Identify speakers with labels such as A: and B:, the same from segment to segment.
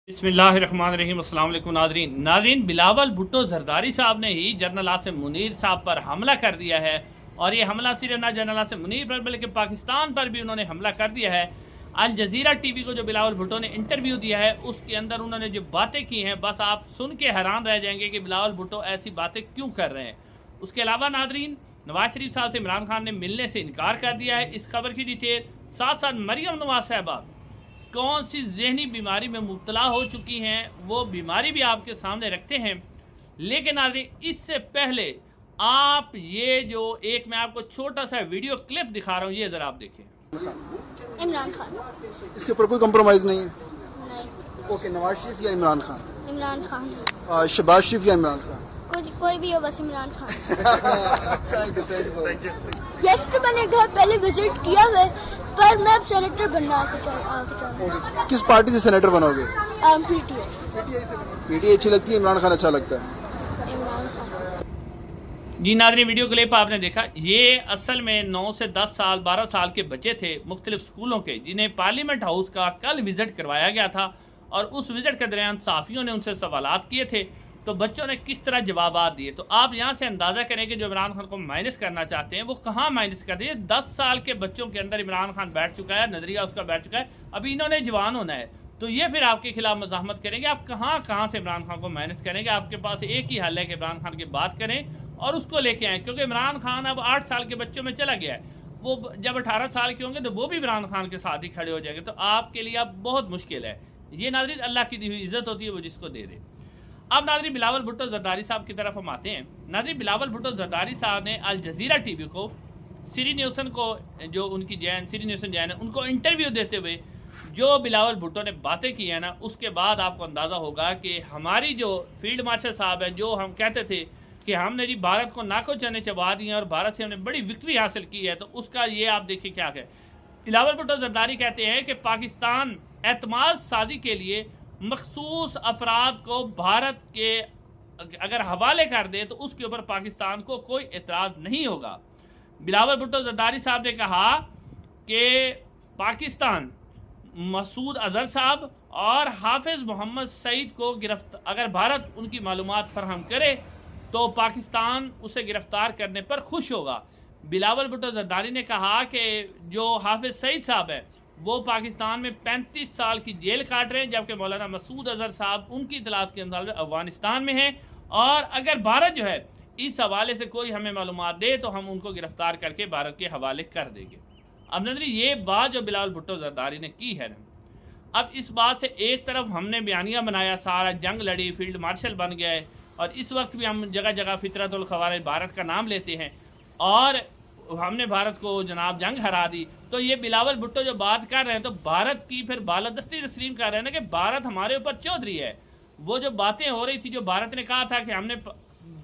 A: बिस्मिल्लाहिर्रहमानिर्रहीम। अस्सलाम वालेकुम नाज़रीन, बिलावल भुट्टो जरदारी साहब ने ही जनरल आसिम मुनीर साहब पर हमला कर दिया है। और ये हमला सिर्फ ना जनरल आसिम मुनीर पर बल्कि पाकिस्तान पर भी उन्होंने हमला कर दिया है। अल जजीरा टीवी को जो बिलावल भुट्टो ने इंटरव्यू दिया है उसके अंदर उन्होंने जो बातें की हैं, बस आप सुन के हैरान रह जाएंगे कि बिलावल भुट्टो ऐसी बातें क्यों कर रहे हैं। उसके अलावा नाज़रीन, नवाज शरीफ साहब से इमरान खान ने मिलने से इनकार कर दिया है। इस खबर की डिटेल, साथ साथ मरियम नवाज साहबा कौन सी जहनी बीमारी में मुब्तला हो चुकी हैं, वो बीमारी भी आपके सामने रखते हैं। लेकिन नाज़रीन, इससे पहले आप ये जो एक मैं आपको छोटा सा वीडियो क्लिप दिखा रहा हूँ, ये ज़रा आप देखें।
B: इमरान खान,
C: इसके ऊपर कोई कम्प्रोमाइज नहीं है।
B: नहीं।
C: ओके, नवाज शरीफ या इमरान खान?
B: इमरान खान।
C: शहबाज शरीफ या इमरान खान?
B: कोई भी हो, बस Imran Khan.
C: Thank you.
B: Guest मैंने घर पहले विजिट किया है, पर मैं अब सेनेटर बनना आगे चाहूँ।
C: किस पार्टी से सेनेटर बनोगे?
B: पीटीआई।
C: पीटीआई अच्छी लगती है, इमरान खान अच्छा लगता है?
B: इमरान खान।
A: जी नाज़रीन, वीडियो क्लिप आपने देखा। ये असल में 9 से 10 साल 12 साल के बच्चे थे मुख्तलिफ स्कूलों के, जिन्हें पार्लियामेंट हाउस का कल विजिट करवाया गया था। और उस विजिट के दौरान सहाफ़ियों ने उनसे सवालात किए थे, तो बच्चों ने किस तरह जवाब दिए। तो आप यहाँ से अंदाज़ा करें कि जो इमरान खान को माइनस करना चाहते हैं वो कहाँ माइनस कर दिए। 10 साल के बच्चों के अंदर इमरान खान बैठ चुका है, नजरिया उसका बैठ चुका है। अभी इन्होंने जवान होना है, तो ये फिर आपके खिलाफ मज़ाहमत करेंगे। आप कहाँ से इमरान खान को माइनस करेंगे? आपके पास एक ही हल है कि इमरान खान की बात करें और उसको लेके आएँ, क्योंकि इमरान खान अब 8 साल के बच्चों में चला गया है। वो जब 18 साल के होंगे तो वो भी इमरान खान के साथ ही खड़े हो जाएंगे। तो आपके लिए अब बहुत मुश्किल है। ये नाज़रीन, अल्लाह की दी हुई इज्जत होती है, वो जिसको दे दे। अब नाज़रीन, बिलावल भुट्टो जरदारी साहब की तरफ हम आते हैं। नाज़रीन, बिलावल भुट्टो जरदारी साहब ने अल जजीरा टीवी को, सिरी न्यूसन को, जो उनकी सिरी न्यूसन जैन है, उनको इंटरव्यू देते हुए जो बिलावल भुट्टो ने बातें की हैं ना, उसके बाद आपको अंदाज़ा होगा कि हमारी जो फील्ड मार्शल साहब हैं, जो हम कहते थे कि हमने जी भारत को नाको चने चबा दिए और भारत से हमने बड़ी विक्ट्री हासिल की है, तो उसका ये आप देखिए क्या है। बिलावल भुट्टो जरदारी कहते हैं कि पाकिस्तान एतमाद साजी के लिए मखसूस अफराद को भारत के अगर हवाले कर दे तो उसके ऊपर पाकिस्तान को कोई एतराज़ नहीं होगा। बिलावल भुट्टो जरदारी साहब ने कहा कि पाकिस्तान मसूद अजहर साहब और हाफिज मोहम्मद सईद को अगर भारत उनकी मालूमात फराहम करे तो पाकिस्तान उसे गिरफ्तार करने पर खुश होगा। बिलावल भुट्टो जरदारी ने कहा कि जो हाफिज सईद साहब है वो पाकिस्तान में 35 साल की जेल काट रहे हैं, जबकि मौलाना मसूद अजहर साहब उनकी इतलात के अंदर अफगानिस्तान में हैं। और अगर भारत जो है इस हवाले से कोई हमें मालूमात दे तो हम उनको गिरफ्तार करके भारत के हवाले कर देंगे। अब नजरी, ये बात जो बिलावल भुट्टो जरदारी ने की है, अब इस बात से एक तरफ हमने बयानिया बनाया, सारा जंग लड़ी, फील्ड मार्शल बन गए, और इस वक्त भी हम जगह जगह फितरतुल खवारिज भारत का नाम लेते हैं और हमने भारत को जनाब जंग हरा दी। तो ये बिलावल भुट्टो जो बात कर रहे हैं, तो भारत की फिर बालादस्ती तस्लीम कर रहे हैं ना कि भारत हमारे ऊपर चौधरी है। वो जो बातें हो रही थी, जो भारत ने कहा था कि हमने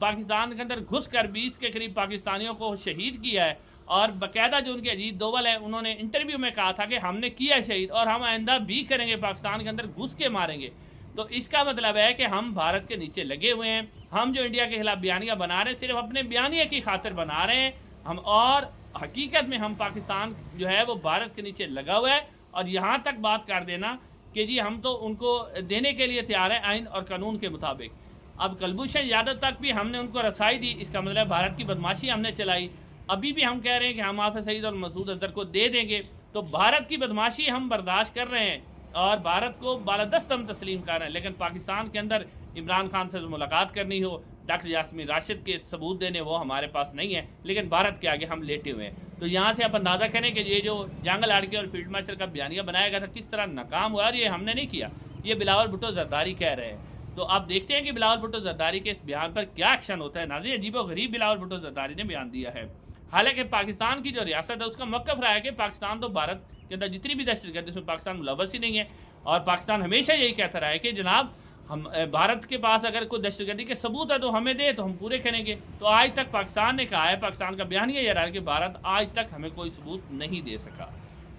A: पाकिस्तान के अंदर घुस कर 20 के करीब पाकिस्तानियों को शहीद किया है, और बाकायदा जो उनके अजीत दोवल है उन्होंने इंटरव्यू में कहा था कि हमने किया शहीद और हम आइंदा भी करेंगे, पाकिस्तान के अंदर घुस के मारेंगे। तो इसका मतलब है कि हम भारत के नीचे लगे हुए हैं। हम जो इंडिया के खिलाफ बयानिया बना रहे हैं सिर्फ अपने बयानिया की खातिर बना रहे हैं हम, और हकीकत में हम पाकिस्तान जो है वो भारत के नीचे लगा हुआ है। और यहाँ तक बात कर देना कि जी हम तो उनको देने के लिए तैयार हैं आइन और कानून के मुताबिक। अब कुलभूषण यादव तक भी हमने उनको रसाई दी, इसका मतलब भारत की बदमाशी हमने चलाई। अभी भी हम कह रहे हैं कि हम हाफिज सईद और मसूद अजहर को दे देंगे। तो भारत की बदमाशी हम बर्दाश्त कर रहे हैं और भारत को बालादस्त हम तस्लीम कर रहे हैं, लेकिन पाकिस्तान के अंदर इमरान खान से मुलाकात करनी हो, डॉक्टर यास्मीन राशिद के सबूत देने, वो हमारे पास नहीं है, लेकिन भारत के आगे हम लेटे हुए हैं। तो यहाँ से आप अंदाज़ा करें कि ये जो जंग लड़के और फील्ड मार्शल का बयानिया बनाया गया था किस तरह नाकाम हुआ, और ये हमने नहीं किया, ये बिलावल भुट्टो जरदारी कह रहे हैं। तो आप देखते हैं कि बिलावल भुट्टो जरदारी के इस बयान पर क्या एक्शन होता है। नाज़रीन, अजीबोगरीब बिलावल भुट्टो जरदारी ने बयान दिया है। हालांकि पाकिस्तान की जो रियासत है उसका मौक़िफ़ रहा है कि पाकिस्तान तो भारत के अंदर जितनी भी दहशतगर्दी उसमें पाकिस्तान मुलव्वस ही नहीं है, और पाकिस्तान हमेशा यही कहता रहा है कि जनाब हम भारत के पास अगर कोई दहशतगर्दी के सबूत है तो हमें दे, तो हम पूरे करेंगे। तो आज तक पाकिस्तान ने कहा है, पाकिस्तान का बयान ये रहा है कि भारत आज तक हमें कोई सबूत नहीं दे सका।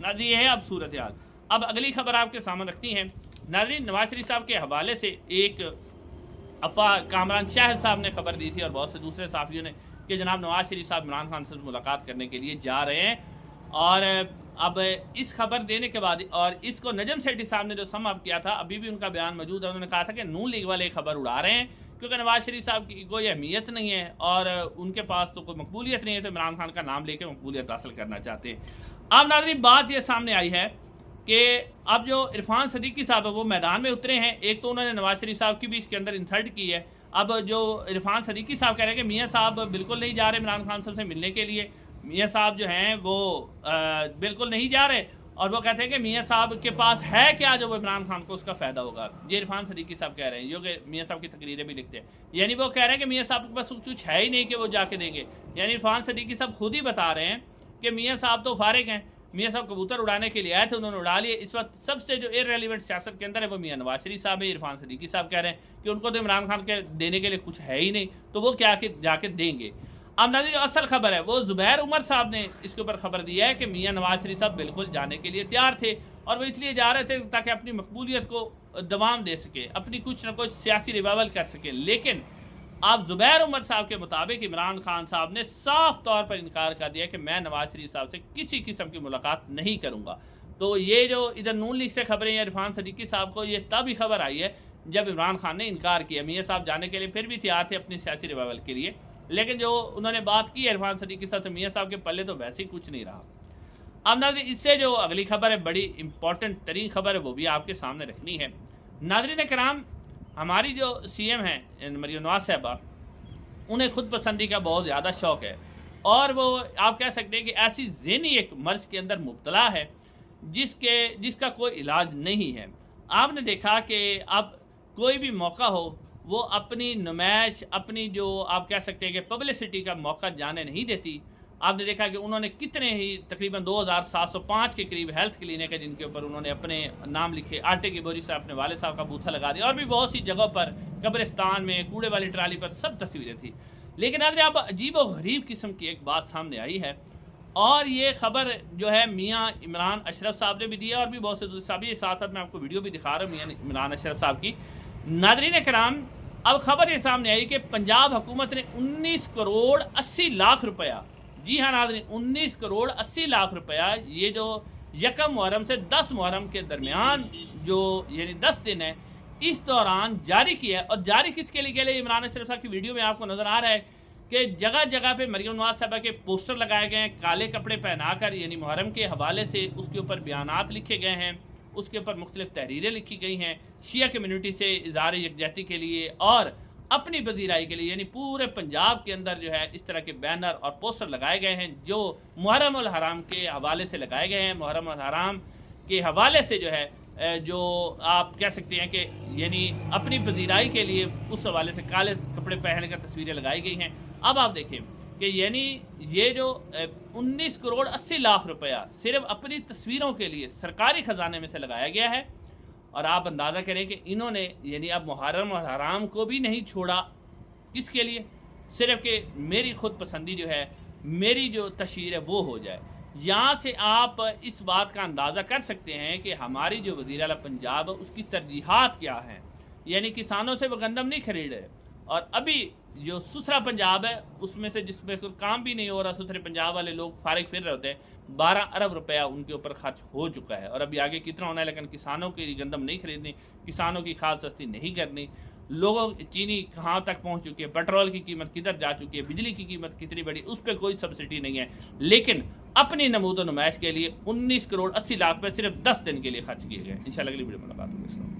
A: नाज़रीन, ये है अब सूरत हाल। अब अगली खबर आपके सामने रखती हैं नाज़रीन, नवाज शरीफ साहब के हवाले से एक अफवाह कामरान शाहिद साहब ने खबर दी थी और बहुत से दूसरे साफियों ने कि जनाब नवाज शरीफ साहब इमरान खान से मुलाकात करने के लिए जा रहे हैं। और اب اس خبر دینے کے بعد اور اس کو نجم سیٹھی صاحب نے جو سم اپ کیا تھا، ابھی بھی ان کا بیان موجود ہے، انہوں نے کہا تھا کہ نون لیگ والے خبر اڑا رہے ہیں کیونکہ نواز شریف صاحب کی کوئی اہمیت نہیں ہے اور ان کے پاس تو کوئی مقبولیت نہیں ہے، تو عمران خان کا نام لے کے مقبولیت حاصل کرنا چاہتے ہیں۔ اب ناظرین بات یہ سامنے آئی ہے کہ اب جو عرفان صدیقی صاحب ہے وہ میدان میں اترے ہیں۔ ایک تو انہوں نے نواز شریف صاحب کی بھی اس کے اندر انسلٹ کی ہے۔ اب جو عرفان صدیقی صاحب کہہ رہے ہیں کہ میاں صاحب بالکل نہیں جا رہے عمران خان صاحب سے ملنے کے لیے، میاں صاحب جو ہیں وہ بالکل نہیں جا رہے، اور وہ کہتے ہیں کہ میاں صاحب کے پاس ہے کیا جو وہ عمران خان کو اس کا فائدہ ہوگا۔ یہ عرفان صدیقی صاحب کہہ رہے ہیں، جو کہ میاں صاحب کی تقریریں بھی لکھتے ہیں، یعنی وہ کہہ رہے ہیں کہ میاں صاحب کے پاس کچھ ہے ہی نہیں کہ وہ جا کے دیں گے۔ یعنی عرفان صدیقی صاحب خود ہی بتا رہے ہیں کہ میاں صاحب تو فارغ ہیں، میاں صاحب کبوتر اڑانے کے لیے آئے تھے، انہوں نے اڑا لیے۔ اس وقت سب سے جو ارریلیونٹ سیاست کے اندر ہے وہ میاں نواز شریف صاحب ہے۔ عرفان صدیقی صاحب کہہ رہے ہیں کہ ان کو تو عمران خان کے دینے کے لیے کچھ ہے ہی نہیں، تو وہ کیا کہ جا کے دیں گے۔ اب ناظرین جو اصل خبر ہے وہ زبیر عمر صاحب نے اس کے اوپر خبر دی ہے کہ میاں نواز شریف صاحب بالکل جانے کے لیے تیار تھے، اور وہ اس لیے جا رہے تھے تاکہ اپنی مقبولیت کو دوام دے سکے، اپنی کچھ نہ کچھ سیاسی ریوائول کر سکے۔ لیکن اب زبیر عمر صاحب کے مطابق عمران خان صاحب نے صاف طور پر انکار کر دیا کہ میں نواز شریف صاحب سے کسی قسم کی ملاقات نہیں کروں گا۔ تو یہ جو ادھر نون لیگ سے خبریں یا عرفان صدیقی صاحب کو یہ تب ہی خبر آئی ہے جب عمران خان نے انکار کیا۔ میاں صاحب جانے کے لیے پھر بھی تیار تھے اپنی سیاسی ریوائول کے لیے، لیکن جو انہوں نے بات کی عرفان صدیقی صاحب سے، میاں صاحب کے پلے تو ویسے ہی کچھ نہیں رہا۔ اب ناظرین اس سے جو اگلی خبر ہے، بڑی امپورٹنٹ ترین خبر ہے، وہ بھی آپ کے سامنے رکھنی ہے۔ ناظرین کرام، ہماری جو سی ایم ہیں مریم نواز صاحبہ، انہیں خود پسندی کا بہت زیادہ شوق ہے، اور وہ آپ کہہ سکتے ہیں کہ ایسی ذہنی ایک مرض کے اندر مبتلا ہے جس کا کوئی علاج نہیں ہے۔ آپ نے دیکھا کہ اب کوئی بھی موقع ہو وہ اپنی نمائش، اپنی جو آپ کہہ سکتے ہیں کہ پبلسٹی کا موقع جانے نہیں دیتی۔ آپ نے دیکھا کہ انہوں نے کتنے ہی تقریباً 2705 کے قریب ہیلتھ کلینک ہے جن کے اوپر انہوں نے اپنے نام لکھے، آٹے کی بوری سے اپنے والد صاحب کا بوتھا لگا دیا، اور بھی بہت سی جگہوں پر، قبرستان میں، کوڑے والی ٹرالی پر، سب تصویریں تھیں۔ لیکن اب عجیب و غریب قسم کی ایک بات سامنے آئی ہے، اور یہ خبر جو ہے میاں عمران اشرف صاحب نے بھی دی ہے، اور بھی بہت سے دوسرے صاحب، یہ ساتھ ساتھ میں آپ کو ویڈیو بھی دکھا رہا ہوں میاں عمران اشرف صاحب کی۔ ناظرین کرام، اب خبر یہ سامنے آئی کہ پنجاب حکومت نے 19 کروڑ 80 لاکھ روپیہ، جی ہاں ناظرین، 19 کروڑ 80 لاکھ روپیہ، یہ جو 1 محرم سے 10 محرم کے درمیان جو یعنی 10 دن ہے، اس دوران جاری کیا ہے۔ اور جاری کس کے لیے عمران اشرف صاحب کی ویڈیو میں آپ کو نظر آ رہا ہے کہ جگہ جگہ پہ مریم نواز صاحبہ کے پوسٹر لگائے گئے ہیں، کالے کپڑے پہنا کر، یعنی محرم کے حوالے سے اس کے اوپر بیانات لکھے گئے ہیں، اس کے اوپر مختلف تحریریں لکھی گئی ہیں شیعہ کمیونٹی سے اظہار یکجہتی کے لیے اور اپنی پذیرائی کے لیے، یعنی پورے پنجاب کے اندر جو ہے اس طرح کے بینر اور پوسٹر لگائے گئے ہیں جو محرم الحرام کے حوالے سے لگائے گئے ہیں۔ محرم الحرام کے حوالے سے جو ہے جو آپ کہہ سکتے ہیں کہ یعنی اپنی پذیرائی کے لیے اس حوالے سے کالے کپڑے پہن کر تصویریں لگائی گئی ہیں۔ اب آپ دیکھیں کہ یعنی یہ جو 19 کروڑ 80 لاکھ روپیہ صرف اپنی تصویروں کے لیے سرکاری خزانے میں سے لگایا گیا ہے، اور آپ اندازہ کریں کہ انہوں نے یعنی اب محرم اور حرام کو بھی نہیں چھوڑا، کس کے لیے؟ صرف کہ میری خود پسندی جو ہے، میری جو تشہیر ہے وہ ہو جائے۔ یہاں سے آپ اس بات کا اندازہ کر سکتے ہیں کہ ہماری جو وزیر اعلیٰ پنجاب اس کی ترجیحات کیا ہیں، یعنی کسانوں سے وہ گندم نہیں خرید رہے، اور ابھی جو ستھرا پنجاب ہے اس میں سے جس میں کوئی کام بھی نہیں ہو رہا، ستھرے پنجاب والے لوگ فارغ پھر رہے ہوتے ہیں، 12 ارب روپیہ ان کے اوپر خرچ ہو چکا ہے، اور ابھی آگے کتنا ہونا ہے۔ لیکن کسانوں کی گندم نہیں خریدنی، کسانوں کی کھاد سستی نہیں کرنی، لوگوں چینی کہاں تک پہنچ چکی ہے، پیٹرول کی قیمت کدھر جا چکی ہے، بجلی کی قیمت کتنی بڑی، اس پہ کوئی سبسڈی نہیں ہے، لیکن اپنی نمود و نمائش کے لیے 19 کروڑ 80 لاکھ پہ صرف 10 دن کے لیے خرچ کیے گئے۔ انشاءاللہ اگلی ویڈیو میں ملاقات ہوگی۔